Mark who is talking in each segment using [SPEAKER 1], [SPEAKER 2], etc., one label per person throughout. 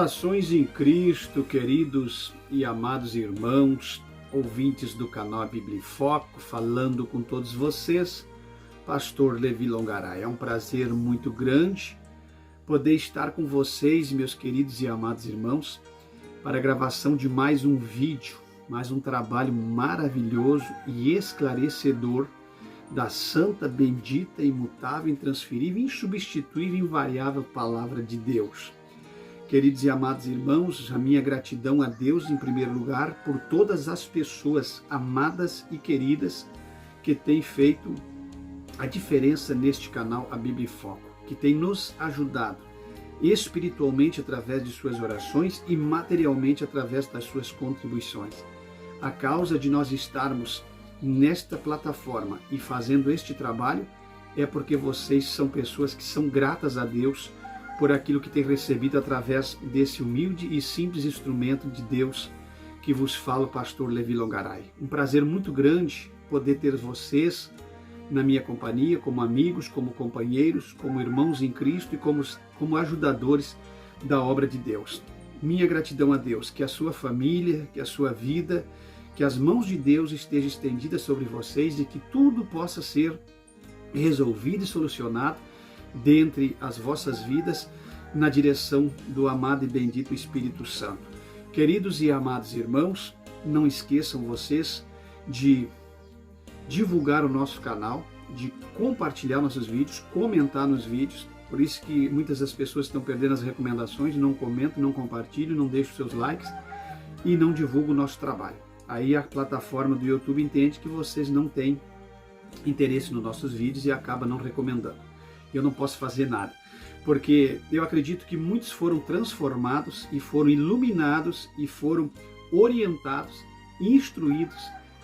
[SPEAKER 1] Saudações em Cristo, queridos e amados irmãos, ouvintes do canal Bíblia em Foco, falando com todos vocês, Pastor Levi Longaray. É um prazer muito grande poder estar com vocês, meus queridos e amados irmãos, para a gravação de mais um vídeo, mais um trabalho maravilhoso e esclarecedor da santa, bendita, imutável, intransferível, insubstituível e invariável Palavra de Deus. Queridos e amados irmãos, a minha gratidão a Deus, em primeiro lugar, por todas as pessoas amadas e queridas que têm feito a diferença neste canal, a Bíblia em Foco, que tem nos ajudado espiritualmente através de suas orações e materialmente através das suas contribuições. A causa de nós estarmos nesta plataforma e fazendo este trabalho é porque vocês são pessoas que são gratas a Deus por aquilo que tem recebido através desse humilde e simples instrumento de Deus que vos fala o pastor Levi Longaray. Um prazer muito grande poder ter vocês na minha companhia, como amigos, como companheiros, como irmãos em Cristo e como ajudadores da obra de Deus. Minha gratidão a Deus, que a sua família, que a sua vida, que as mãos de Deus estejam estendidas sobre vocês e que tudo possa ser resolvido e solucionado dentre as vossas vidas, na direção do amado e bendito Espírito Santo. Queridos e amados irmãos, não esqueçam vocês de divulgar o nosso canal, de compartilhar nossos vídeos, comentar nos vídeos. Por isso que muitas das pessoas estão perdendo as recomendações, não comentam, não compartilham, não deixam seus likes e não divulgam o nosso trabalho. Aí a plataforma do YouTube entende que vocês não têm interesse nos nossos vídeos e acaba não recomendando. Eu não posso fazer nada, porque eu acredito que muitos foram transformados e foram iluminados e foram orientados, instruídos,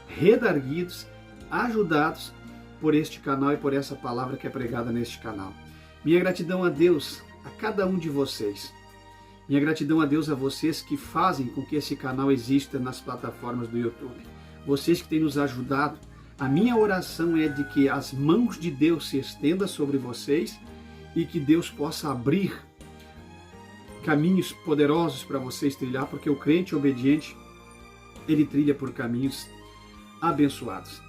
[SPEAKER 1] redarguidos, ajudados por este canal e por essa palavra que é pregada neste canal. Minha gratidão a Deus, a cada um de vocês. Minha gratidão a Deus a vocês que fazem com que esse canal exista nas plataformas do YouTube. Vocês que têm nos ajudado. A minha oração é de que as mãos de Deus se estendam sobre vocês e que Deus possa abrir caminhos poderosos para vocês trilhar, porque o crente obediente, ele trilha por caminhos abençoados.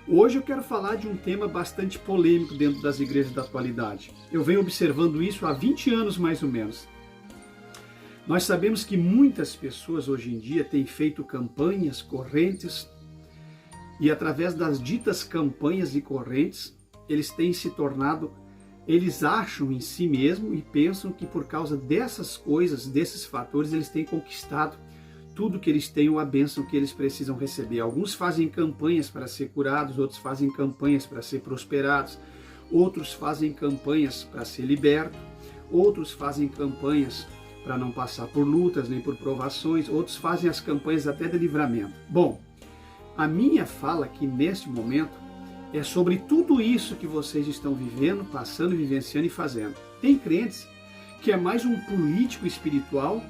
[SPEAKER 1] Hoje eu quero falar de um tema bastante polêmico dentro das igrejas da atualidade. Eu venho observando isso há 20 anos mais ou menos. Nós sabemos que muitas pessoas hoje em dia têm feito campanhas, correntes, e através das ditas campanhas e correntes, eles têm se tornado, eles acham em si mesmo e pensam que por causa dessas coisas, desses fatores, eles têm conquistado tudo que eles têm ou a bênção que eles precisam receber. Alguns fazem campanhas para ser curados, outros fazem campanhas para ser prosperados, outros fazem campanhas para ser libertos, outros fazem campanhas para não passar por lutas nem por provações, outros fazem as campanhas até de livramento. Bom, a minha fala aqui neste momento é sobre tudo isso que vocês estão vivendo, passando, vivenciando e fazendo. Tem crentes que é mais um político espiritual,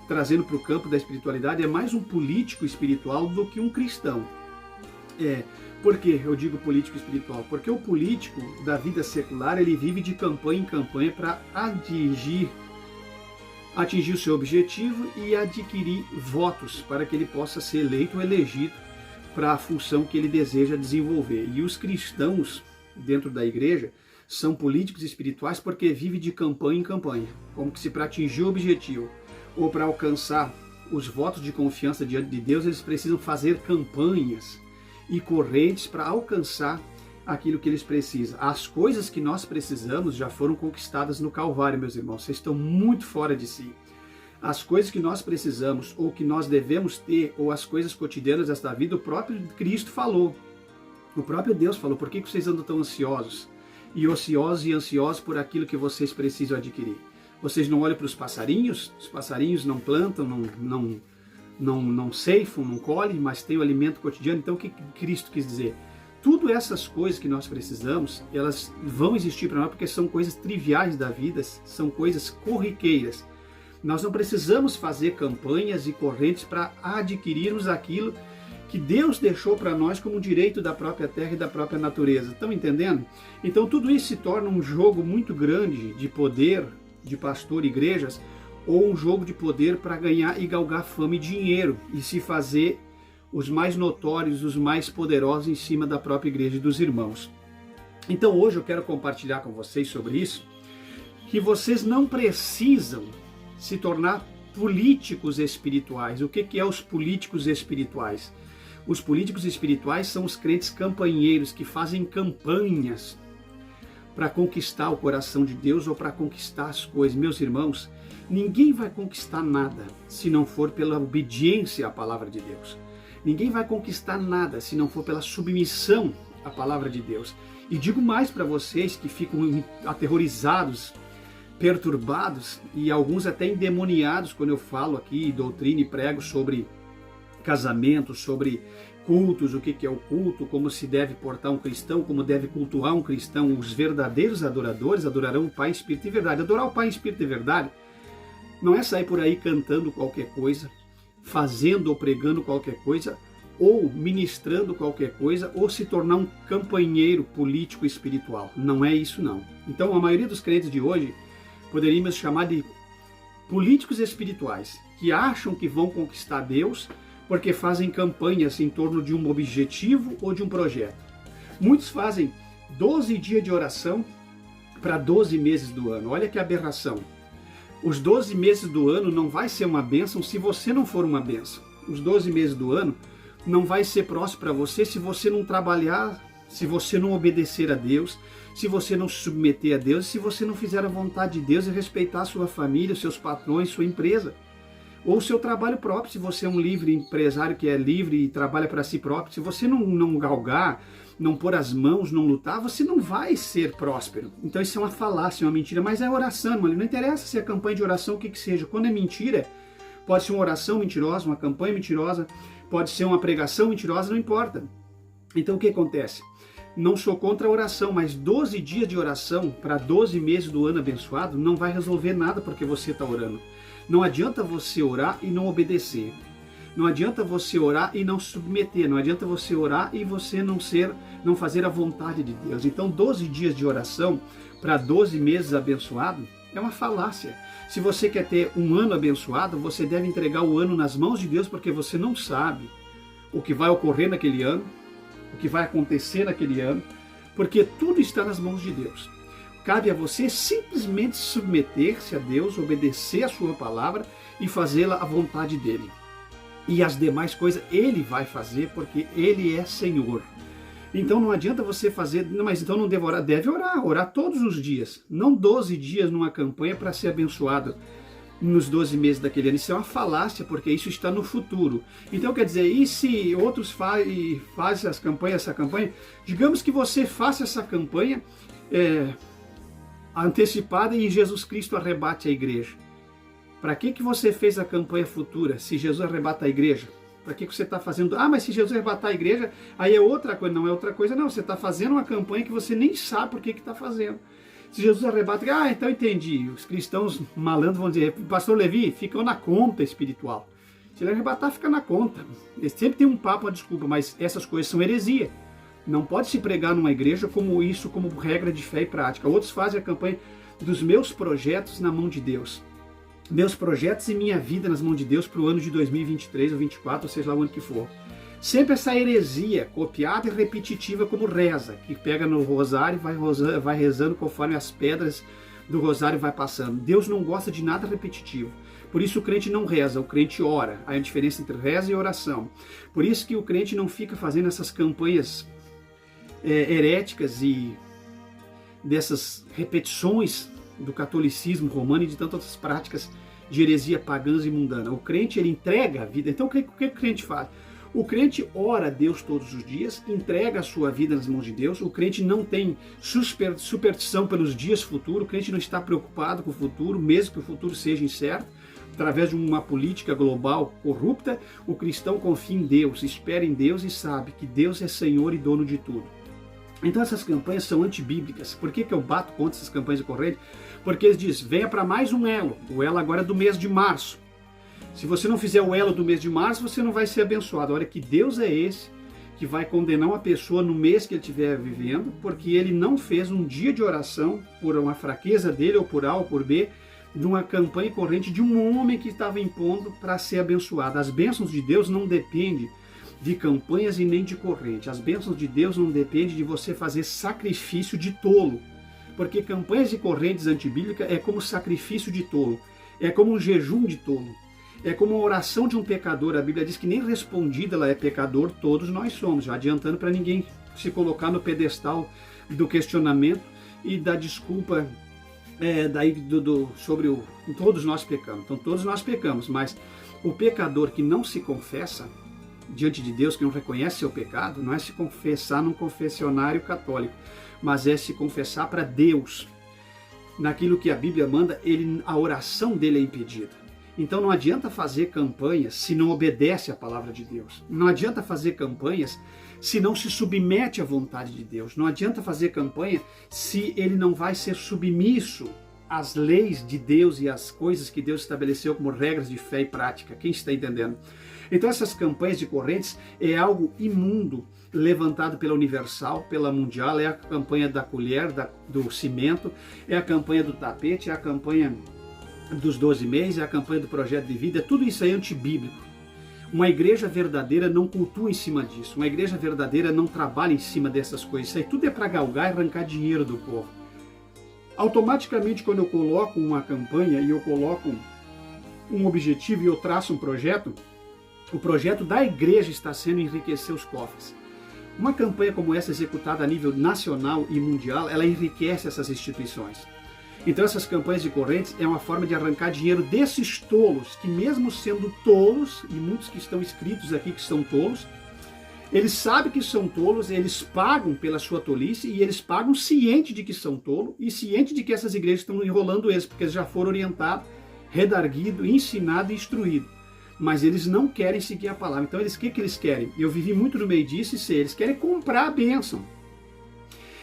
[SPEAKER 1] trazendo para o campo da espiritualidade, é mais um político espiritual do que um cristão. Por que eu digo político espiritual? Porque o político da vida secular, ele vive de campanha em campanha para atingir o seu objetivo e adquirir votos para que ele possa ser eleito ou elegido para a função que ele deseja desenvolver. E os cristãos dentro da igreja são políticos espirituais porque vivem de campanha em campanha, como que se para atingir o objetivo ou para alcançar os votos de confiança diante de Deus, eles precisam fazer campanhas e correntes para alcançar aquilo que eles precisam. As coisas que nós precisamos já foram conquistadas no Calvário, meus irmãos. Vocês estão muito fora de si. As coisas que nós precisamos, ou que nós devemos ter, ou as coisas cotidianas desta vida, o próprio Cristo falou. O próprio Deus falou: por que vocês andam tão ansiosos? E ociosos e ansiosos por aquilo que vocês precisam adquirir. Vocês não olham para os passarinhos não plantam, não ceifam, não colhem, mas têm o alimento cotidiano. Então o que Cristo quis dizer? Tudo essas coisas que nós precisamos, elas vão existir para nós porque são coisas triviais da vida, são coisas corriqueiras. Nós não precisamos fazer campanhas e correntes para adquirirmos aquilo que Deus deixou para nós como direito da própria terra e da própria natureza. Estão entendendo? Então tudo isso se torna um jogo muito grande de poder, de pastor e igrejas, ou um jogo de poder para ganhar e galgar fama e dinheiro e se fazer os mais notórios, os mais poderosos em cima da própria igreja e dos irmãos. Então hoje eu quero compartilhar com vocês sobre isso, que vocês não precisam se tornar políticos espirituais. O que é os políticos espirituais? Os políticos espirituais são os crentes campanheiros que fazem campanhas para conquistar o coração de Deus ou para conquistar as coisas. Meus irmãos, ninguém vai conquistar nada se não for pela obediência à palavra de Deus. Ninguém vai conquistar nada se não for pela submissão à palavra de Deus. E digo mais para vocês que ficam aterrorizados, perturbados e alguns até endemoniados quando eu falo aqui doutrina e prego sobre casamento, sobre cultos, o que é o culto, como se deve portar um cristão, como deve cultuar um cristão. Os verdadeiros adoradores adorarão o Pai, Espírito e Verdade. Adorar o Pai, Espírito e Verdade não é sair por aí cantando qualquer coisa, fazendo ou pregando qualquer coisa, ou ministrando qualquer coisa, ou se tornar um campanheiro político espiritual. Não é isso não. Então a maioria dos crentes de hoje poderíamos chamar de políticos espirituais, que acham que vão conquistar Deus porque fazem campanhas em torno de um objetivo ou de um projeto. Muitos fazem 12 dias de oração para 12 meses do ano. Olha que aberração. Os 12 meses do ano não vai ser uma bênção se você não for uma bênção. Os 12 meses do ano não vai ser próspero para você se você não trabalhar, se você não obedecer a Deus, se você não se submeter a Deus, se você não fizer a vontade de Deus e respeitar a sua família, seus patrões, sua empresa. Ou o seu trabalho próprio, se você é um livre empresário que é livre e trabalha para si próprio, se você não galgar, não pôr as mãos, não lutar, você não vai ser próspero. Então isso é uma falácia, uma mentira, mas é oração, mano. Não interessa se é campanha de oração, o que seja. Quando é mentira, pode ser uma oração mentirosa, uma campanha mentirosa, pode ser uma pregação mentirosa, não importa. Então o que acontece? Não sou contra a oração, mas 12 dias de oração para 12 meses do ano abençoado não vai resolver nada porque você está orando. Não adianta você orar e não obedecer. Não adianta você orar e não submeter. Não adianta você orar e você não fazer a vontade de Deus. Então 12 dias de oração para 12 meses abençoado é uma falácia. Se você quer ter um ano abençoado, você deve entregar o ano nas mãos de Deus, porque você não sabe o que vai ocorrer naquele ano, o que vai acontecer naquele ano, porque tudo está nas mãos de Deus. Cabe a você simplesmente submeter-se a Deus, obedecer a sua palavra e fazê-la à vontade dele. E as demais coisas ele vai fazer, porque ele é Senhor. Então não adianta você fazer, mas então não deve orar. Deve orar todos os dias. Não 12 dias numa campanha para ser abençoado nos 12 meses daquele ano. Isso é uma falácia, porque isso está no futuro. Então quer dizer, e se outros fazem essa campanha, digamos que você faça essa campanha antecipada e Jesus Cristo arrebate a igreja. Para que você fez a campanha futura se Jesus arrebata a igreja? Para que você está fazendo? Ah, mas se Jesus arrebatar a igreja, aí é outra coisa. Não é outra coisa, não. Você está fazendo uma campanha que você nem sabe por que está fazendo. Se Jesus arrebata, então entendi. Os cristãos malandros vão dizer, pastor Levi, ficam na conta espiritual. Se ele arrebatar, fica na conta. Ele sempre tem um papo, uma desculpa, mas essas coisas são heresia. Não pode se pregar numa igreja como isso, como regra de fé e prática. Outros fazem a campanha dos meus projetos na mão de Deus. Meus projetos e minha vida nas mãos de Deus para o ano de 2023 ou 2024, ou seja lá o ano que for. Sempre essa heresia copiada e repetitiva como reza, que pega no rosário e vai rezando conforme as pedras do rosário vai passando. Deus não gosta de nada repetitivo. Por isso o crente não reza, o crente ora. Há a diferença entre reza e oração. Por isso que o crente não fica fazendo essas campanhas heréticas e dessas repetições do catolicismo romano e de tantas outras práticas de heresia pagãs e mundana. O crente, ele entrega a vida. Então o que o crente faz? O crente ora a Deus todos os dias, entrega a sua vida nas mãos de Deus. O crente não tem superstição pelos dias futuros. O crente não está preocupado com o futuro, mesmo que o futuro seja incerto. Através de uma política global corrupta, o cristão confia em Deus, espera em Deus e sabe que Deus é Senhor e dono de tudo. Então essas campanhas são antibíblicas. Por que eu bato contra essas campanhas de corrente? Porque eles dizem, venha para mais um elo. O elo agora é do mês de março. Se você não fizer o elo do mês de março, você não vai ser abençoado. Olha, que Deus é esse que vai condenar uma pessoa no mês que ele estiver vivendo, porque ele não fez um dia de oração por uma fraqueza dele, ou por A ou por B, de uma campanha corrente de um homem que estava impondo para ser abençoado. As bênçãos de Deus não dependem de campanhas e nem de corrente. As bênçãos de Deus não dependem de você fazer sacrifício de tolo, porque campanhas e correntes antibíblicas é como sacrifício de tolo, é como um jejum de tolo, é como uma oração de um pecador. A Bíblia diz que nem respondida ela é pecador, todos nós somos, já adiantando para ninguém se colocar no pedestal do questionamento e da desculpa sobre todos nós pecamos. Então todos nós pecamos, mas o pecador que não se confessa diante de Deus, que não reconhece seu pecado, não é se confessar num confessionário católico, mas é se confessar para Deus. Naquilo que a Bíblia manda, a oração dele é impedida. Então não adianta fazer campanhas se não obedece à palavra de Deus. Não adianta fazer campanhas se não se submete à vontade de Deus. Não adianta fazer campanha se ele não vai ser submisso às leis de Deus e às coisas que Deus estabeleceu como regras de fé e prática. Quem está entendendo? Então essas campanhas de correntes é algo imundo, levantado pela Universal, pela Mundial, é a campanha da colher, do cimento, é a campanha do tapete, é a campanha dos 12 meses, é a campanha do projeto de vida, tudo isso aí é antibíblico. Uma igreja verdadeira não cultua em cima disso, uma igreja verdadeira não trabalha em cima dessas coisas, isso aí tudo é para galgar e arrancar dinheiro do povo. Automaticamente, quando eu coloco uma campanha e eu coloco um objetivo e eu traço um projeto, o projeto da igreja está sendo enriquecer os cofres. Uma campanha como essa, executada a nível nacional e mundial, ela enriquece essas instituições. Então essas campanhas de correntes é uma forma de arrancar dinheiro desses tolos, que mesmo sendo tolos, e muitos que estão escritos aqui que são tolos, eles sabem que são tolos, eles pagam pela sua tolice e eles pagam ciente de que são tolos e ciente de que essas igrejas estão enrolando eles, porque eles já foram orientados, redarguidos, ensinados e instruídos. Mas eles não querem seguir a palavra. Então, o que eles querem? Eu vivi muito no meio disso e sei, eles querem comprar a bênção.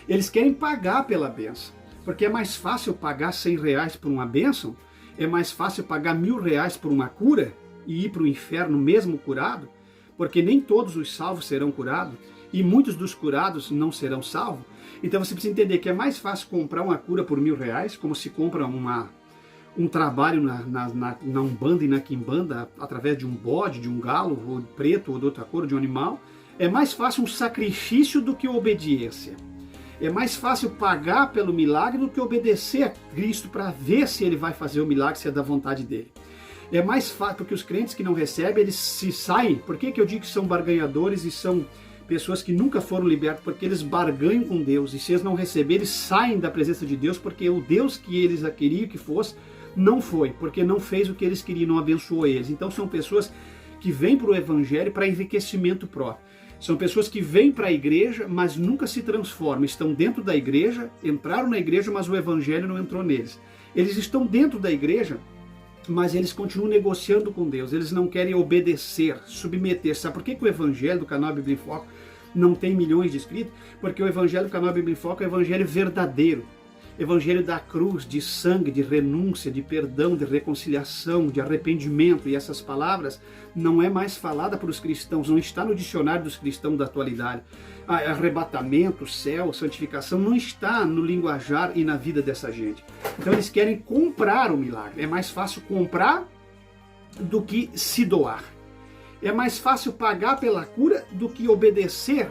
[SPEAKER 1] Eles querem pagar pela bênção. Porque é mais fácil pagar R$100 por uma bênção, é mais fácil pagar R$1.000 por uma cura e ir para o inferno mesmo curado, porque nem todos os salvos serão curados e muitos dos curados não serão salvos. Então você precisa entender que é mais fácil comprar uma cura por R$1.000, como se compra um trabalho na Umbanda e na Quimbanda, através de um bode, de um galo, ou preto, ou de outra cor, de um animal. É mais fácil um sacrifício do que obediência. É mais fácil pagar pelo milagre do que obedecer a Cristo para ver se ele vai fazer o milagre, se é da vontade dele. É mais fácil, porque os crentes que não recebem, eles se saem. Por que eu digo que são barganhadores e são pessoas que nunca foram libertas? Porque eles barganham com Deus, e se eles não receberem, eles saem da presença de Deus, porque o Deus que eles queriam que fosse, não foi, porque não fez o que eles queriam, não abençoou eles. Então são pessoas que vêm para o Evangelho para enriquecimento próprio. São pessoas que vêm para a igreja, mas nunca se transformam. Estão dentro da igreja, entraram na igreja, mas o Evangelho não entrou neles. Eles estão dentro da igreja, mas eles continuam negociando com Deus. Eles não querem obedecer, submeter. Sabe por que o Evangelho do canal Bíblia em Foco não tem milhões de inscritos? Porque o Evangelho do canal Bíblia em Foco é o Evangelho verdadeiro. Evangelho da cruz, de sangue, de renúncia, de perdão, de reconciliação, de arrependimento. E essas palavras não é mais falada para os cristãos, não está no dicionário dos cristãos da atualidade. Arrebatamento, céu, santificação, não está no linguajar e na vida dessa gente. Então eles querem comprar o milagre. É mais fácil comprar do que se doar. É mais fácil pagar pela cura do que obedecer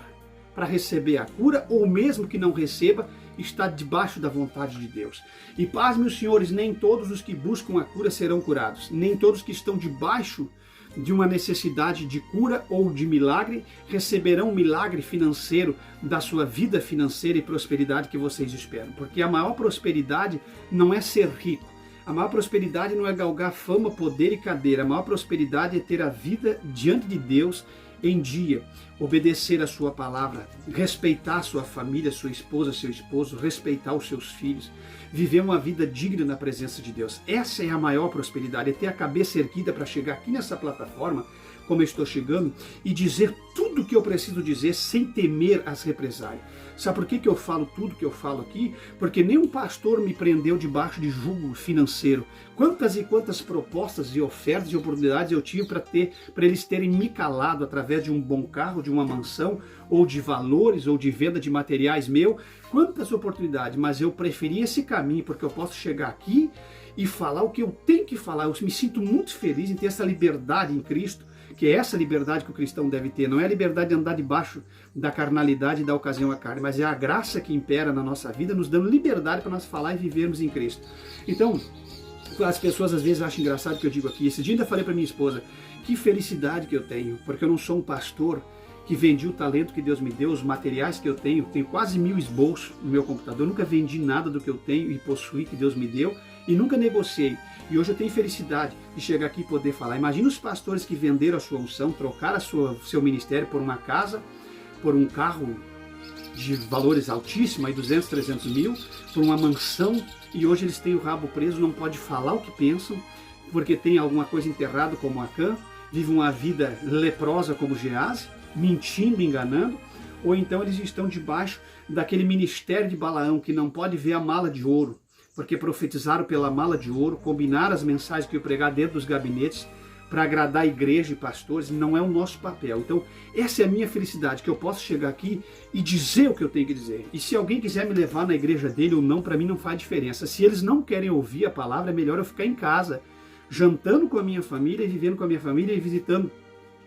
[SPEAKER 1] para receber a cura, ou mesmo que não receba, está debaixo da vontade de Deus. E pasmem os senhores, nem todos os que buscam a cura serão curados. Nem todos que estão debaixo de uma necessidade de cura ou de milagre receberão um milagre financeiro da sua vida financeira e prosperidade que vocês esperam. Porque a maior prosperidade não é ser rico. A maior prosperidade não é galgar fama, poder e cadeira. A maior prosperidade é ter a vida diante de Deus em dia, obedecer a sua palavra, respeitar a sua família, sua esposa, seu esposo, respeitar os seus filhos, viver uma vida digna na presença de Deus. Essa é a maior prosperidade, é ter a cabeça erguida para chegar aqui nessa plataforma, como eu estou chegando, e dizer tudo o que eu preciso dizer sem temer as represálias. Sabe por que eu falo tudo que eu falo aqui? Porque nenhum pastor me prendeu debaixo de jugo financeiro. Quantas e quantas propostas e ofertas e oportunidades eu tive para eles terem me calado através de um bom carro, de uma mansão, ou de valores, ou de venda de materiais meu. Quantas oportunidades, mas eu preferi esse caminho, porque eu posso chegar aqui e falar o que eu tenho que falar. Eu me sinto muito feliz em ter essa liberdade em Cristo, que é essa liberdade que o cristão deve ter. Não é a liberdade de andar debaixo da carnalidade e da ocasião à carne, mas é a graça que impera na nossa vida, nos dando liberdade para nós falar e vivermos em Cristo. Então, as pessoas às vezes acham engraçado o que eu digo aqui. Esse dia ainda falei para minha esposa, que felicidade que eu tenho, porque eu não sou um pastor que vendi o talento que Deus me deu, os materiais que eu tenho quase 1000 esboços no meu computador, eu nunca vendi nada do que eu tenho e possuí que Deus me deu e nunca negociei. E hoje eu tenho felicidade de chegar aqui e poder falar. Imagina os pastores que venderam a sua unção, trocaram seu ministério por uma casa, por um carro de valores altíssimos, aí 200, 300 mil, por uma mansão, e hoje eles têm o rabo preso, não pode falar o que pensam, porque tem alguma coisa enterrada como Acã, vive uma vida leprosa como Gease, mentindo, enganando, ou então eles estão debaixo daquele ministério de Balaão, que não pode ver a mala de ouro, porque profetizaram pela mala de ouro, combinaram as mensagens que eu pregar dentro dos gabinetes para agradar a igreja e pastores, não é o nosso papel. Então, essa é a minha felicidade, que eu posso chegar aqui e dizer o que eu tenho que dizer. E se alguém quiser me levar na igreja dele ou não, para mim não faz diferença. Se eles não querem ouvir a palavra, é melhor eu ficar em casa, jantando com a minha família, vivendo com a minha família e visitando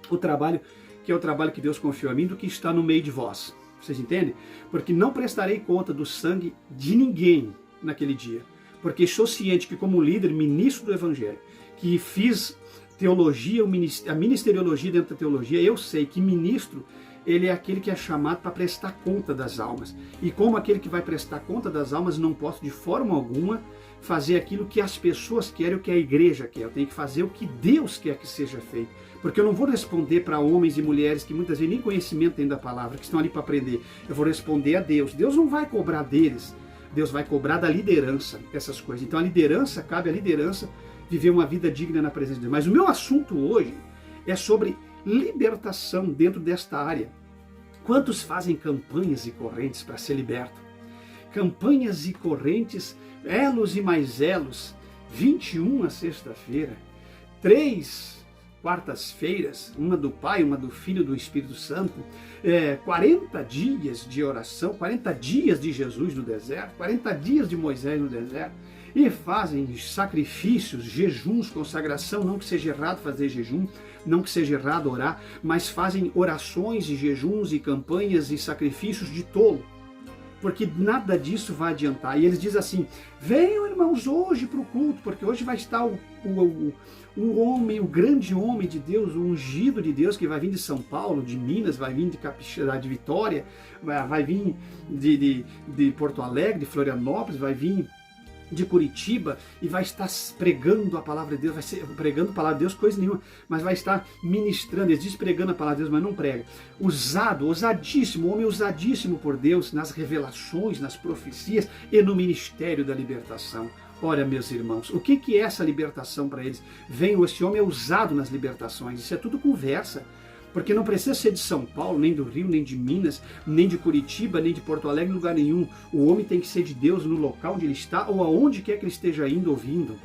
[SPEAKER 1] o trabalho, que é o trabalho que Deus confiou a mim, do que está no meio de vós. Vocês entendem? Porque não prestarei conta do sangue de ninguém naquele dia. Porque sou ciente que, como líder, ministro do Evangelho, que fiz teologia, a ministeriologia dentro da teologia, eu sei que ministro, ele é aquele que é chamado para prestar conta das almas. E como aquele que vai prestar conta das almas, não posso de forma alguma fazer aquilo que as pessoas querem, o que a igreja quer. Eu tenho que fazer o que Deus quer que seja feito. Porque eu não vou responder para homens e mulheres que muitas vezes nem conhecimento têm da palavra, que estão ali para aprender. Eu vou responder a Deus. Deus não vai cobrar deles. Deus vai cobrar da liderança essas coisas. Então a liderança, cabe à liderança viver uma vida digna na presença de Deus. Mas o meu assunto hoje é sobre libertação dentro desta área. Quantos fazem campanhas e correntes para ser liberto? Campanhas e correntes, elos e mais elos, 21 a sexta-feira, 3 quartas-feiras, uma do Pai, uma do Filho e do Espírito Santo, 40 dias de oração, 40 dias de Jesus no deserto, 40 dias de Moisés no deserto, e fazem sacrifícios, jejuns, consagração, não que seja errado fazer jejum, não que seja errado orar, mas fazem orações e jejuns e campanhas e sacrifícios de tolo, porque nada disso vai adiantar. E eles dizem assim, venham irmãos hoje para o culto, porque hoje vai estar o homem, o grande homem de Deus, o ungido de Deus, que vai vir de São Paulo, de Minas, vai vir de Capixaba, de Vitória, vai vir de Porto Alegre, de Florianópolis, vai vir de Curitiba e vai estar pregando a palavra de Deus, vai ser pregando a palavra de Deus, coisa nenhuma, mas vai estar ministrando, eles dizem pregando a palavra de Deus, mas não prega. Ousadíssimo, homem usadíssimo por Deus, nas revelações, nas profecias e no ministério da libertação. Olha, meus irmãos, o que é essa libertação para eles? Esse homem é usado nas libertações, isso é tudo conversa. Porque não precisa ser de São Paulo, nem do Rio, nem de Minas, nem de Curitiba, nem de Porto Alegre, lugar nenhum. O homem tem que ser de Deus no local onde ele está ou aonde quer que ele esteja indo ouvindo.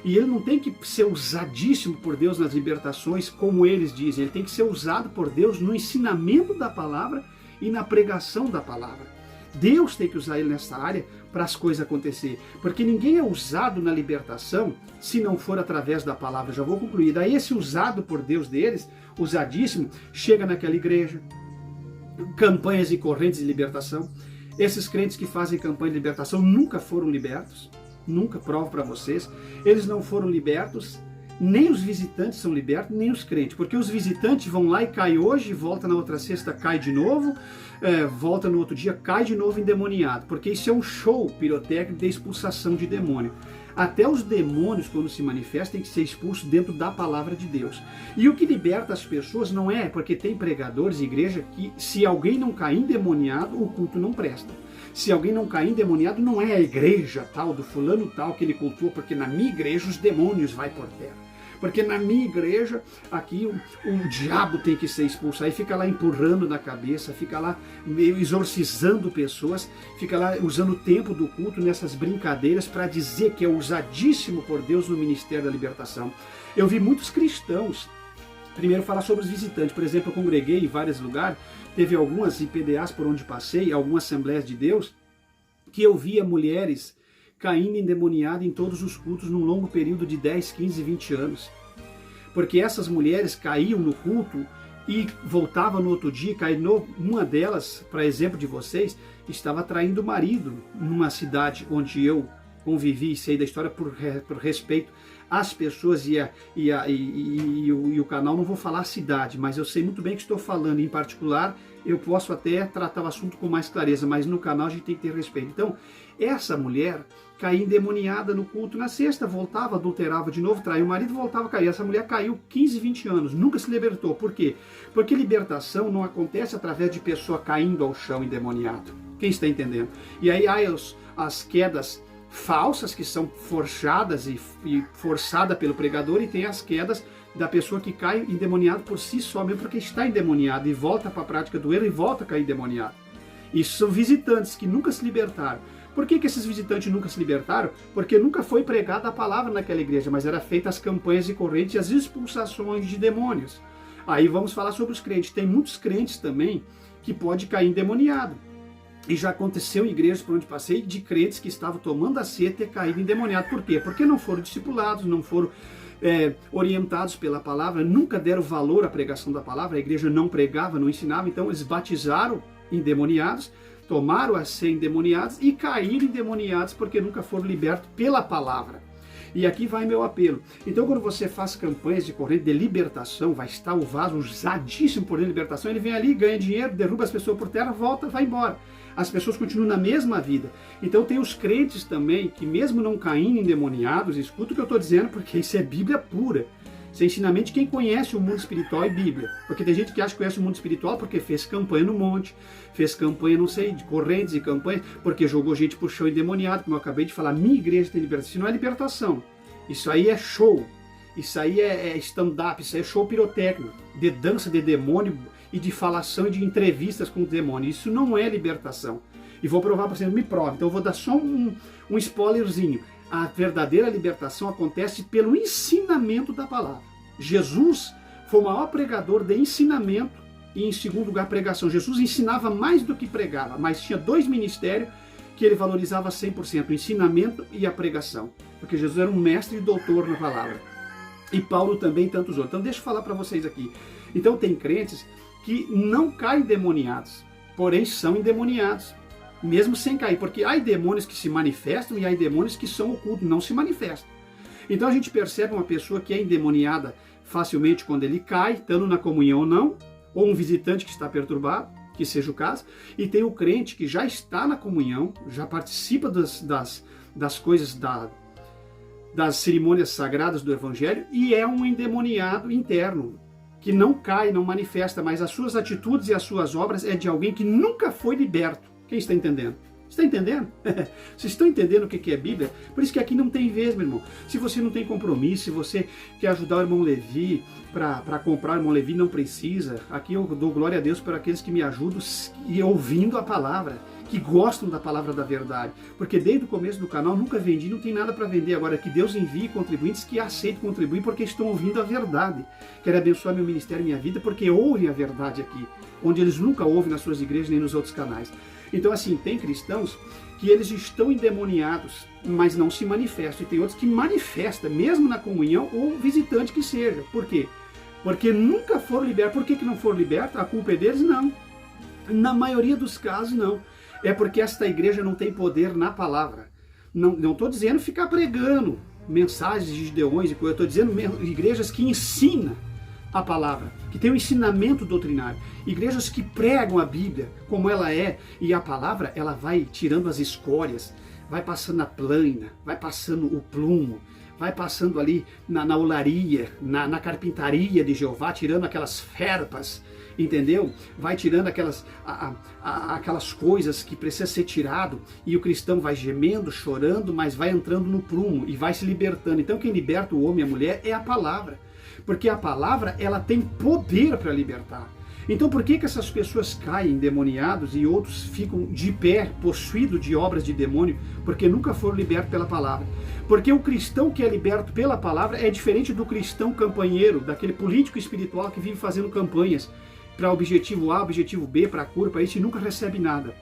[SPEAKER 1] E ele não tem que ser usadíssimo por Deus nas libertações, como eles dizem. Ele tem que ser usado por Deus no ensinamento da palavra e na pregação da palavra. Deus tem que usar ele nessa área para as coisas acontecerem. Porque ninguém é usado na libertação se não for através da palavra. Já vou concluir. Daí esse usado por Deus deles, usadíssimo, chega naquela igreja, campanhas e correntes de libertação. Esses crentes que fazem campanha de libertação nunca foram libertos. Nunca, provo para vocês. Eles não foram libertos. Nem os visitantes são libertos, nem os crentes. Porque os visitantes vão lá e caem hoje, volta na outra sexta, cai de novo, volta no outro dia, cai de novo endemoniado. Porque isso é um show pirotécnico de expulsação de demônio. Até os demônios, quando se manifestam, têm que ser expulsos dentro da palavra de Deus. E o que liberta as pessoas não é porque tem pregadores e igreja que, se alguém não cair endemoniado, o culto não presta. Se alguém não cair endemoniado, não é a igreja tal, do fulano tal que ele cultua, porque na minha igreja os demônios vai por terra. Porque na minha igreja, aqui o diabo tem que ser expulso. Aí fica lá empurrando na cabeça, fica lá meio exorcizando pessoas, fica lá usando o tempo do culto nessas brincadeiras para dizer que é usadíssimo por Deus no ministério da libertação. Eu vi muitos cristãos, primeiro falar sobre os visitantes. Por exemplo, eu congreguei em vários lugares, teve algumas IPDAs por onde passei, algumas Assembleias de Deus, que eu via mulheres caindo endemoniada em todos os cultos num longo período de 10, 15, 20 anos. Porque essas mulheres caíam no culto e voltavam no outro dia, uma delas, para exemplo de vocês, estava traindo o marido numa cidade onde eu convivi e sei da história por respeito às pessoas e o canal. Não vou falar a cidade, mas eu sei muito bem que estou falando. Em particular, eu posso até tratar o assunto com mais clareza, mas no canal a gente tem que ter respeito. Então, essa mulher caía endemoniada no culto. Na sexta, voltava, adulterava de novo, traía o marido, voltava a cair. Essa mulher caiu 15, 20 anos, nunca se libertou. Por quê? Porque libertação não acontece através de pessoa caindo ao chão endemoniado. Quem está entendendo? E aí há as quedas falsas, que são forçadas e forçadas pelo pregador, e tem as quedas da pessoa que cai endemoniado por si só, mesmo porque está endemoniado e volta para a prática do erro e volta a cair endemoniado. Isso são visitantes que nunca se libertaram. Por que esses visitantes nunca se libertaram? Porque nunca foi pregada a palavra naquela igreja, mas era feita as campanhas de corrente e as expulsações de demônios. Aí vamos falar sobre os crentes. Tem muitos crentes também que pode cair endemoniado. E já aconteceu em igrejas por onde passei de crentes que estavam tomando a ceia ter caído endemoniado. Por quê? Porque não foram discipulados, não foram orientados pela palavra, nunca deram valor à pregação da palavra. A igreja não pregava, não ensinava, então eles batizaram endemoniados, tomaram a ceia endemoniados e caíram endemoniados porque nunca foram libertos pela palavra. E aqui vai meu apelo. Então, quando você faz campanhas de corrente de libertação, vai estar o vaso usadíssimo por libertação, ele vem ali, ganha dinheiro, derruba as pessoas por terra, volta, vai embora. As pessoas continuam na mesma vida. Então tem os crentes também, que mesmo não caindo endemoniados, escuta o que eu estou dizendo, porque isso é Bíblia pura. Isso é ensinamento de quem conhece o mundo espiritual e Bíblia. Porque tem gente que acha que conhece o mundo espiritual porque fez campanha no monte, fez campanha, não sei, de correntes e campanhas, porque jogou gente pro chão endemoniado, como eu acabei de falar. Minha igreja tem libertação. Isso não é libertação. Isso aí é show. Isso aí é stand-up, isso aí é show pirotécnico, de dança de demônio e de falação e de entrevistas com o demônio. Isso não é libertação. E vou provar para você, me prove. Então eu vou dar só um spoilerzinho. A verdadeira libertação acontece pelo ensinamento da palavra. Jesus foi o maior pregador de ensinamento e, em segundo lugar, pregação. Jesus ensinava mais do que pregava, mas tinha dois ministérios que ele valorizava 100%, o ensinamento e a pregação. Porque Jesus era um mestre e doutor na palavra. E Paulo também, e tantos outros. Então deixa eu falar para vocês aqui. Então tem crentes que não caem endemoniados, porém são endemoniados, mesmo sem cair, porque há demônios que se manifestam e há demônios que são ocultos, não se manifestam. Então a gente percebe uma pessoa que é endemoniada facilmente quando ele cai, estando na comunhão ou não, ou um visitante que está perturbado, que seja o caso, e tem o crente que já está na comunhão, já participa das coisas das cerimônias sagradas do Evangelho e é um endemoniado interno, que não cai, não manifesta, mas as suas atitudes e as suas obras é de alguém que nunca foi liberto. Quem está entendendo? Está entendendo? Vocês estão entendendo o que é Bíblia? Por isso que aqui não tem vez, meu irmão. Se você não tem compromisso, se você quer ajudar o irmão Levi para comprar o irmão Levi, não precisa. Aqui eu dou glória a Deus por aqueles que me ajudam e ouvindo a palavra, que gostam da palavra da verdade. Porque desde o começo do canal nunca vendi, não tem nada para vender. Agora que Deus envie contribuintes que aceitem contribuir porque estão ouvindo a verdade. Quero abençoar meu ministério e minha vida porque ouvem a verdade aqui, onde eles nunca ouvem nas suas igrejas nem nos outros canais. Então assim, tem cristãos que eles estão endemoniados, mas não se manifestam. E tem outros que manifestam, mesmo na comunhão ou visitante que seja. Por quê? Porque nunca foram libertos. Por que não foram libertos? A culpa é deles? Não. Na maioria dos casos, não. É porque esta igreja não tem poder na palavra. Não estou dizendo ficar pregando mensagens de gideões e coisa. Estou dizendo igrejas que ensinam a palavra, que tem um ensinamento doutrinário. Igrejas que pregam a Bíblia como ela é. E a palavra, ela vai tirando as escórias, vai passando a plana, vai passando o plumo, vai passando ali na olaria, na carpintaria de Jeová, tirando aquelas ferpas, entendeu? Vai tirando aquelas coisas que precisam ser tirado, e o cristão vai gemendo, chorando, mas vai entrando no prumo e vai se libertando. Então quem liberta o homem e a mulher é a palavra, porque a palavra ela tem poder para libertar. Então por que essas pessoas caem endemoniados e outros ficam de pé, possuídos de obras de demônio? Porque nunca foram libertos pela palavra. Porque o cristão que é liberto pela palavra é diferente do cristão campanheiro, daquele político espiritual que vive fazendo campanhas para objetivo A, objetivo B, para cura, para isso, e nunca recebe nada.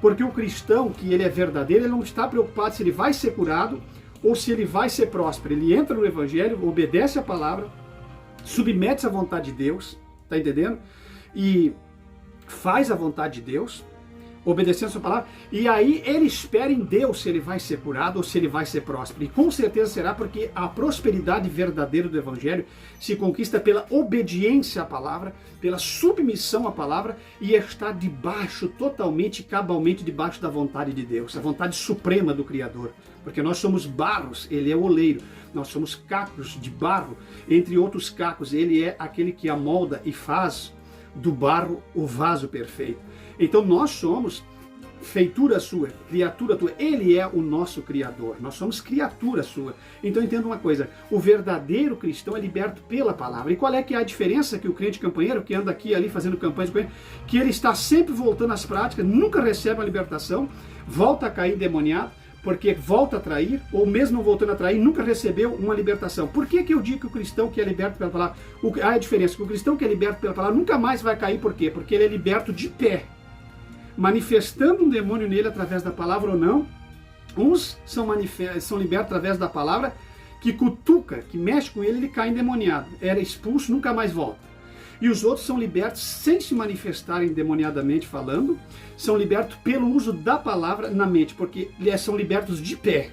[SPEAKER 1] Porque o cristão, que ele é verdadeiro, ele não está preocupado se ele vai ser curado ou se ele vai ser próspero. Ele entra no evangelho, obedece a palavra, submete-se à vontade de Deus, tá entendendo? E faz a vontade de Deus, obedecendo a sua palavra, e aí ele espera em Deus se ele vai ser curado ou se ele vai ser próspero. E com certeza será, porque a prosperidade verdadeira do evangelho se conquista pela obediência à palavra, pela submissão à palavra e estar debaixo, totalmente, cabalmente debaixo da vontade de Deus, a vontade suprema do Criador. Porque nós somos barros, ele é o oleiro, nós somos cacos de barro, entre outros cacos, ele é aquele que amolda e faz do barro o vaso perfeito. Então nós somos feitura sua, criatura tua, ele é o nosso criador, nós somos criatura sua. Então entenda uma coisa, o verdadeiro cristão é liberto pela palavra. E qual é que é a diferença que o crente campanheiro, que anda aqui e ali fazendo campanhas, que ele está sempre voltando às práticas, nunca recebe a libertação, volta a cair endemoniado, porque volta a trair, ou mesmo não voltando a trair, nunca recebeu uma libertação. Por que eu digo que o cristão que é liberto pela palavra, a diferença, que o cristão que é liberto pela palavra nunca mais vai cair, por quê? Porque ele é liberto de pé, manifestando um demônio nele através da palavra ou não. Uns são libertos através da palavra, que cutuca, que mexe com ele, ele cai endemoniado, era expulso, nunca mais volta. E os outros são libertos sem se manifestarem endemoniadamente falando, são libertos pelo uso da palavra na mente, porque são libertos de pé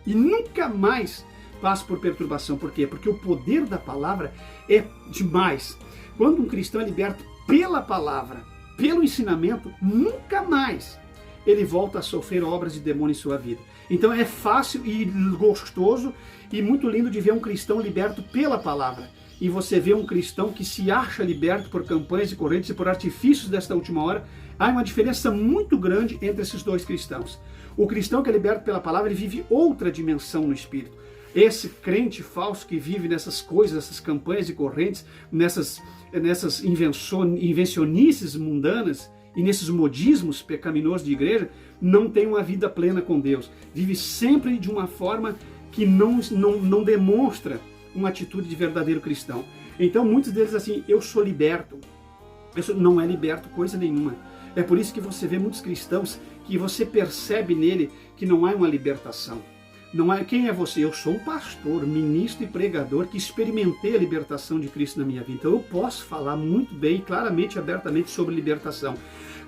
[SPEAKER 1] e nunca mais passam por perturbação. Por quê? Porque o poder da palavra é demais. Quando um cristão é liberto pela palavra, pelo ensinamento, nunca mais ele volta a sofrer obras de demônio em sua vida. Então é fácil e gostoso e muito lindo de ver um cristão liberto pela palavra. E você vê um cristão que se acha liberto por campanhas e correntes e por artifícios desta última hora. Há uma diferença muito grande entre esses dois cristãos. O cristão que é liberto pela palavra, ele vive outra dimensão no espírito. Esse crente falso que vive nessas coisas, nessas campanhas e correntes, nessas invencionices mundanas e nesses modismos pecaminosos de igreja, não tem uma vida plena com Deus. Vive sempre de uma forma que não demonstra uma atitude de verdadeiro cristão. Então muitos deles assim, eu sou liberto. Não é liberto coisa nenhuma. É por isso que você vê muitos cristãos que você percebe nele que não há uma libertação. Não é, quem é você? Eu sou um pastor, ministro e pregador que experimentei a libertação de Cristo na minha vida. Então eu posso falar muito bem, claramente, abertamente sobre libertação.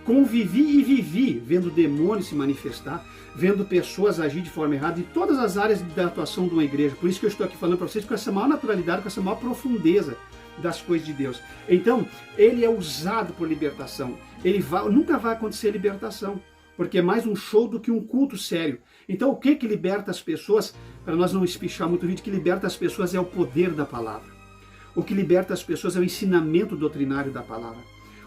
[SPEAKER 1] Convivi e vivi vendo demônios se manifestar, vendo pessoas agir de forma errada em todas as áreas da atuação de uma igreja. Por isso que eu estou aqui falando para vocês com essa maior naturalidade, com essa maior profundeza das coisas de Deus. Então, ele é usado por libertação. Nunca vai acontecer libertação, porque é mais um show do que um culto sério. Então, o que liberta as pessoas, para nós não espichar muito o vídeo, o que liberta as pessoas é o poder da palavra. O que liberta as pessoas é o ensinamento doutrinário da palavra.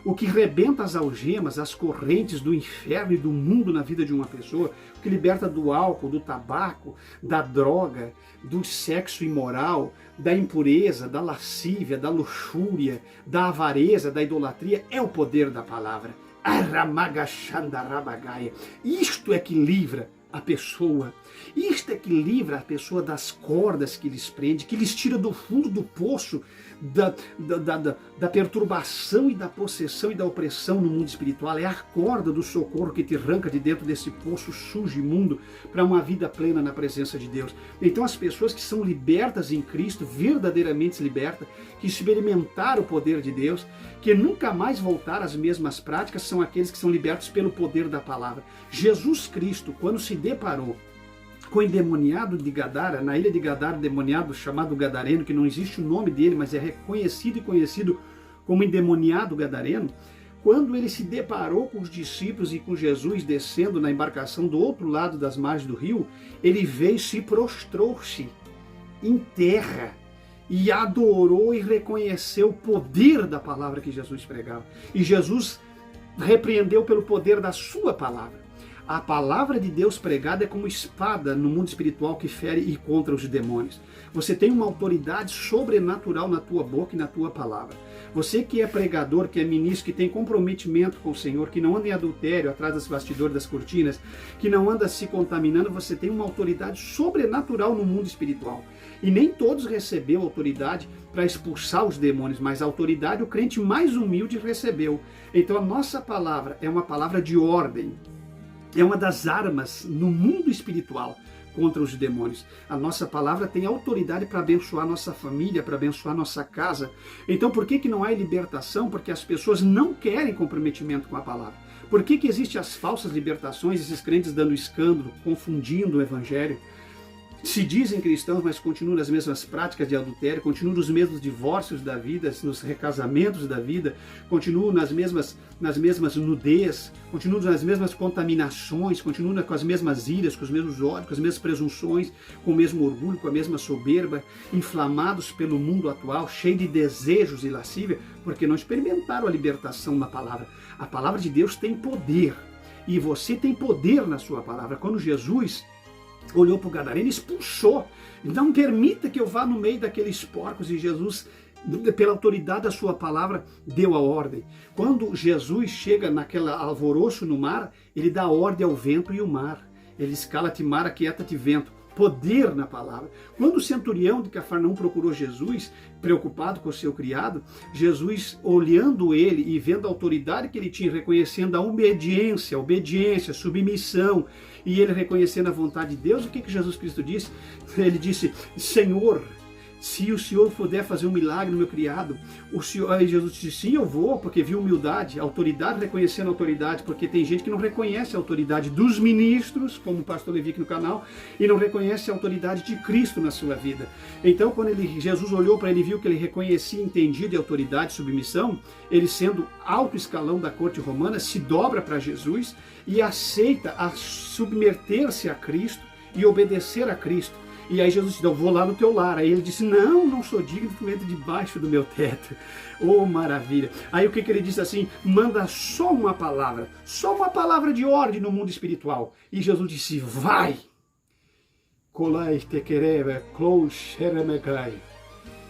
[SPEAKER 1] O que rebenta as algemas, as correntes do inferno e do mundo na vida de uma pessoa, o que liberta do álcool, do tabaco, da droga, do sexo imoral, da impureza, da lascívia, da luxúria, da avareza, da idolatria, é o poder da palavra. Isto é que livra a pessoa. Isto é que livra a pessoa das cordas que lhes prende, que lhes tira do fundo do poço da perturbação e da possessão e da opressão no mundo espiritual. É a corda do socorro que te arranca de dentro desse poço sujo e imundo para uma vida plena na presença de Deus. Então as pessoas que são libertas em Cristo, verdadeiramente libertas, que experimentaram o poder de Deus, que nunca mais voltaram às mesmas práticas, são aqueles que são libertos pelo poder da palavra. Jesus Cristo, quando se deparou com o endemoniado de Gadara, na ilha de Gadara, endemoniado chamado Gadareno, que não existe o nome dele, mas é reconhecido e conhecido como endemoniado Gadareno, quando ele se deparou com os discípulos e com Jesus descendo na embarcação do outro lado das margens do rio, ele veio e se prostrou-se em terra e adorou e reconheceu o poder da palavra que Jesus pregava. E Jesus repreendeu pelo poder da sua palavra. A palavra de Deus pregada é como espada no mundo espiritual que fere e contra os demônios. Você tem uma autoridade sobrenatural na tua boca e na tua palavra. Você que é pregador, que é ministro, que tem comprometimento com o Senhor, que não anda em adultério atrás das bastidores das cortinas, que não anda se contaminando, você tem uma autoridade sobrenatural no mundo espiritual. E nem todos receberam autoridade para expulsar os demônios, mas a autoridade o crente mais humilde recebeu. Então a nossa palavra é uma palavra de ordem. é uma das armas no mundo espiritual contra os demônios. A nossa palavra tem autoridade para abençoar nossa família, para abençoar nossa casa. Então por que não há libertação? Porque as pessoas não querem comprometimento com a palavra. Por que existem as falsas libertações, esses crentes dando escândalo, confundindo o evangelho? Se dizem cristãos, mas continuam nas mesmas práticas de adultério, continuam nos mesmos divórcios da vida, nos recasamentos da vida, continuam nas mesmas nudez, continuam nas mesmas contaminações, continuam com as mesmas iras, com os mesmos ódios, com as mesmas presunções, com o mesmo orgulho, com a mesma soberba, inflamados pelo mundo atual, cheio de desejos e lascívia, porque não experimentaram a libertação na palavra. A palavra de Deus tem poder, e você tem poder na sua palavra. Quando Jesus olhou para o gadareno e expulsou. Não permita que eu vá no meio daqueles porcos. E Jesus, pela autoridade da sua palavra, deu a ordem. Quando Jesus chega naquele alvoroço no mar, ele dá ordem ao vento e ao mar. Ele escala-te mar, aquieta-te vento. Poder na palavra. Quando o centurião de Cafarnaum procurou Jesus, preocupado com o seu criado, Jesus, olhando ele e vendo a autoridade que ele tinha, reconhecendo a obediência, submissão, e ele reconhecendo a vontade de Deus, o que Jesus Cristo disse? Ele disse: Senhor, se o Senhor puder fazer um milagre no meu criado, aí Jesus disse: sim, eu vou, porque viu humildade, autoridade, reconhecendo a autoridade, porque tem gente que não reconhece a autoridade dos ministros, como o pastor Levi aqui no canal, e não reconhece a autoridade de Cristo na sua vida. Então, quando Jesus olhou para ele, viu que ele reconhecia, entendia de autoridade e submissão, ele, sendo alto escalão da corte romana, se dobra para Jesus e aceita a submeter-se a Cristo e obedecer a Cristo. E aí Jesus disse: eu vou lá no teu lar. Aí ele disse: não sou digno que tu entre debaixo do meu teto. Oh, maravilha. Aí o que ele disse assim? Manda só uma palavra de ordem no mundo espiritual. E Jesus disse: vai.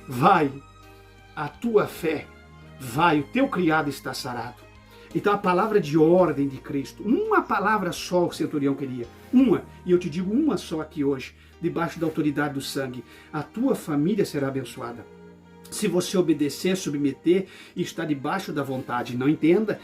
[SPEAKER 1] Vai, a tua fé, vai, o teu criado está sarado. Então a palavra de ordem de Cristo, uma palavra só o centurião queria, uma, e eu te digo uma só aqui hoje, debaixo da autoridade do sangue: a tua família será abençoada. Se você obedecer, submeter e estar debaixo da vontade. Não entenda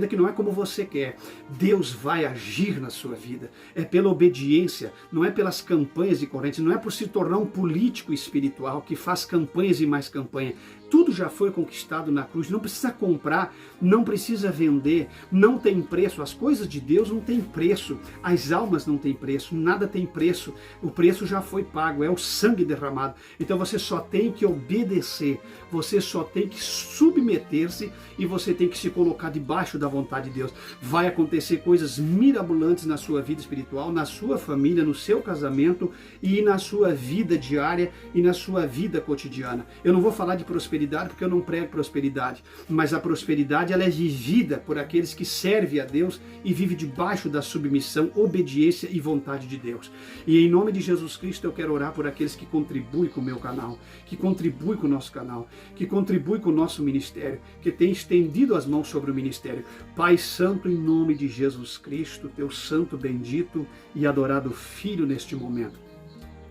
[SPEAKER 1] que não é como você quer. Deus vai agir na sua vida. É pela obediência, não é pelas campanhas e correntes, não é por se tornar um político espiritual que faz campanhas e mais campanha. Tudo já foi conquistado na cruz, não precisa comprar, não precisa vender, não tem preço. As coisas de Deus não têm preço, as almas não têm preço, nada tem preço. O preço já foi pago, é o sangue derramado. Então você só tem que obedecer, você só tem que submeter-se e você tem que se colocar debaixo da vontade de Deus. Vai acontecer coisas mirabolantes na sua vida espiritual, na sua família, no seu casamento e na sua vida diária e na sua vida cotidiana. Eu não vou falar de prosperidade porque eu não prego prosperidade, mas a prosperidade ela é vivida por aqueles que servem a Deus e vivem debaixo da submissão, obediência e vontade de Deus. E em nome de Jesus Cristo eu quero orar por aqueles que contribuem com o meu canal, que contribuem com o nosso canal, que contribuem com o nosso ministério, que tem estendido as mãos sobre o ministério. Pai Santo, em nome de Jesus Cristo, teu santo, bendito e adorado Filho, neste momento,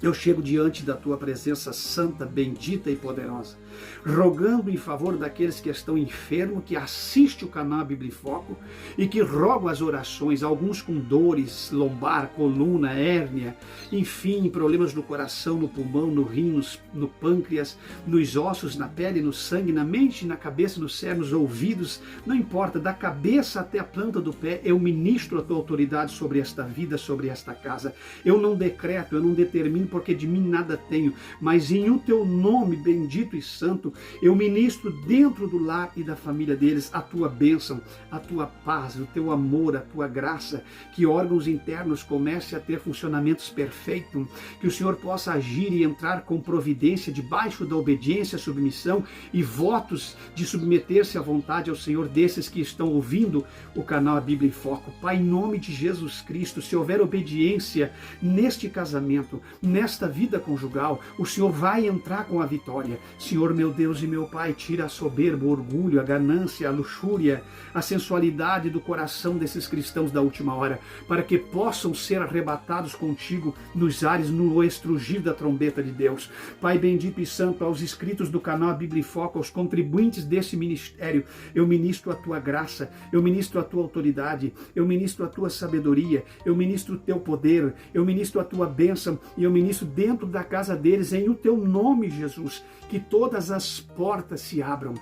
[SPEAKER 1] eu chego diante da tua presença santa, bendita e poderosa, rogando em favor daqueles que estão enfermos, que assistem o canal Bíblia em Foco e que rogam as orações, alguns com dores, lombar, coluna, hérnia, enfim, problemas no coração, no pulmão, no rim, no pâncreas, nos ossos, na pele, no sangue, na mente, na cabeça, no cérebro, nos ouvidos, não importa, da cabeça até a planta do pé, eu ministro a tua autoridade sobre esta vida, sobre esta casa. Eu não decreto, eu não determino, porque de mim nada tenho, mas em o teu nome bendito e santo, eu ministro dentro do lar e da família deles a tua bênção, a tua paz, o teu amor, a tua graça, que órgãos internos comecem a ter funcionamentos perfeitos, que o Senhor possa agir e entrar com providência debaixo da obediência, submissão e votos de submeter-se à vontade ao Senhor desses que estão ouvindo o canal A Bíblia em Foco. Pai, em nome de Jesus Cristo, se houver obediência neste casamento, nesta vida conjugal, o Senhor vai entrar com a vitória. Senhor, meu Deus e meu Pai, tira a soberba, o orgulho, a ganância, a luxúria, a sensualidade do coração desses cristãos da última hora, para que possam ser arrebatados contigo nos ares, no estrugir da trombeta de Deus. Pai bendito e santo, aos inscritos do canal Bíblia em Foco, aos contribuintes desse ministério, eu ministro a tua graça, eu ministro a tua autoridade, eu ministro a tua sabedoria, eu ministro o teu poder, eu ministro a tua bênção e eu ministro dentro da casa deles, em o teu nome, Jesus, que todas as portas se abram.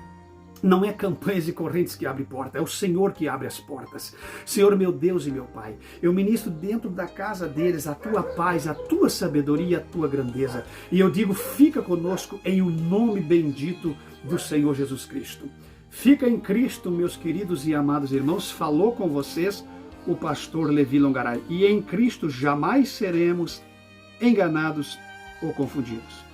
[SPEAKER 1] Não é campanhas e correntes que abrem porta, é o Senhor que abre as portas. Senhor, meu Deus e meu Pai, eu ministro dentro da casa deles a tua paz, a tua sabedoria, a tua grandeza. E eu digo, fica conosco em o nome bendito do Senhor Jesus Cristo. Fica em Cristo, meus queridos e amados irmãos, falou com vocês o pastor Levi Longaray. E em Cristo jamais seremos enganados ou confundidos.